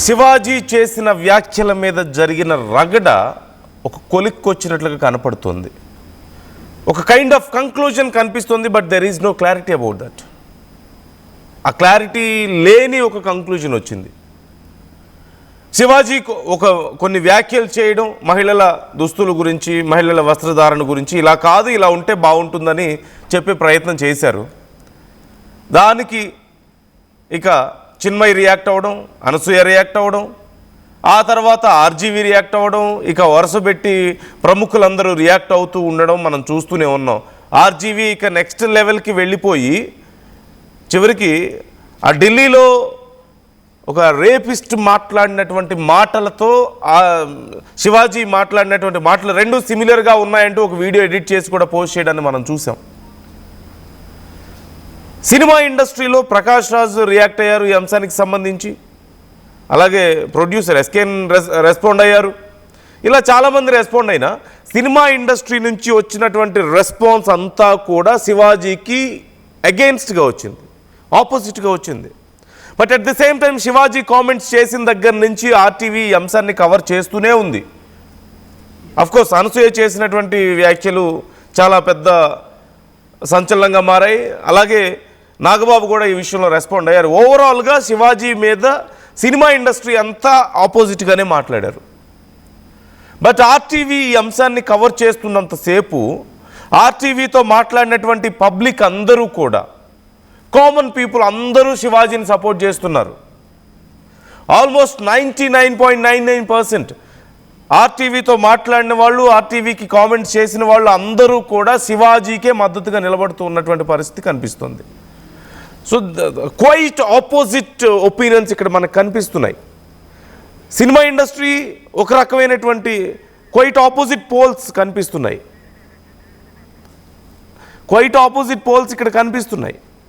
శివాజీ చేసిన వ్యాఖ్యల మీద జరిగిన రగడ ఒక కొలిక్కొచ్చినట్లుగా కనపడుతుంది. ఒక కైండ్ ఆఫ్ కంక్లూజన్ కనిపిస్తుంది, but there is no clarity about that. ఆ క్లారిటీ లేని ఒక కంక్లూజన్ వచ్చింది. శివాజీ కొన్ని వ్యాఖ్యలు చేయడం, మహిళల దుస్తుల గురించి, మహిళల వస్త్రధారణ గురించి, ఇలా కాదు ఇలా ఉంటే బాగుంటుందని చెప్పే ప్రయత్నం చేశారు. దానికి ఇక చిన్మయి రియాక్ట్ అవ్వడం, అనసూయ రియాక్ట్ అవ్వడం, ఆ తర్వాత ఆర్జీవి రియాక్ట్ అవ్వడం, ఇక వరుస పెట్టి ప్రముఖులందరూ రియాక్ట్ అవుతూ ఉండడం మనం చూస్తూనే ఉన్నాం. ఆర్జీవి ఇక నెక్స్ట్ లెవెల్కి వెళ్ళిపోయి చివరికి ఆ ఢిల్లీలో ఒక రేపిస్ట్ మాట్లాడినటువంటి మాటలతో శివాజీ మాట్లాడినటువంటి మాటలు రెండు సిమిలర్గా ఉన్నాయంటూ ఒక వీడియో ఎడిట్ చేసి కూడా పోస్ట్ చేయడాన్ని మనం చూసాం. సినిమా ఇండస్ట్రీలో ప్రకాష్ రాజ్ రియాక్ట్ అయ్యారు ఈ అంశానికి సంబంధించి, అలాగే ప్రొడ్యూసర్ ఎస్కేన్ రెస్పాండ్ అయ్యారు. ఇలా చాలామంది రెస్పాండ్ అయినా సినిమా ఇండస్ట్రీ నుంచి వచ్చినటువంటి రెస్పాన్స్ అంతా కూడా శివాజీకి అగెయిన్స్ట్గా వచ్చింది, ఆపోజిట్గా వచ్చింది. But at the same time Shivaji comments చేసిన దగ్గర నుంచి ఆర్టీవీ ఈ అంశాన్ని కవర్ చేస్తూనే ఉంది. అఫ్కోర్స్ అనసూయ చేసినటువంటి వ్యాఖ్యలు చాలా పెద్ద సంచలనంగా మారాయి. అలాగే నాగబాబు కూడా ఈ విషయంలో రెస్పాండ్ అయ్యారు. ఓవరాల్గా శివాజీ మీద సినిమా ఇండస్ట్రీ అంతా ఆపోజిట్గానే మాట్లాడారు. బట్ ఆర్టీవీ ఈ అంశాన్ని కవర్ చేస్తున్నంతసేపు ఆర్టీవీతో మాట్లాడినటువంటి పబ్లిక్ అందరూ కూడా, కామన్ పీపుల్ అందరూ శివాజీని సపోర్ట్ చేస్తున్నారు. ఆల్మోస్ట్ 99.99% ఆర్టీవీతో మాట్లాడిన వాళ్ళు, ఆర్టీవీకి కామెంట్స్ చేసిన వాళ్ళు అందరూ కూడా శివాజీకే మద్దతుగా నిలబడుతూ ఉన్నటువంటి పరిస్థితి కనిపిస్తుంది. సో క్వైట్ ఆపోజిట్ ఒపీనియన్స్ ఇక్కడ మనకు కనిపిస్తున్నాయి. సినిమా ఇండస్ట్రీ ఒక రకమైనటువంటి క్వైట్ ఆపోజిట్ పోల్స్ కనిపిస్తున్నాయి. క్వైట్ ఆపోజిట్ పోల్స్ ఇక్కడ కనిపిస్తున్నాయి.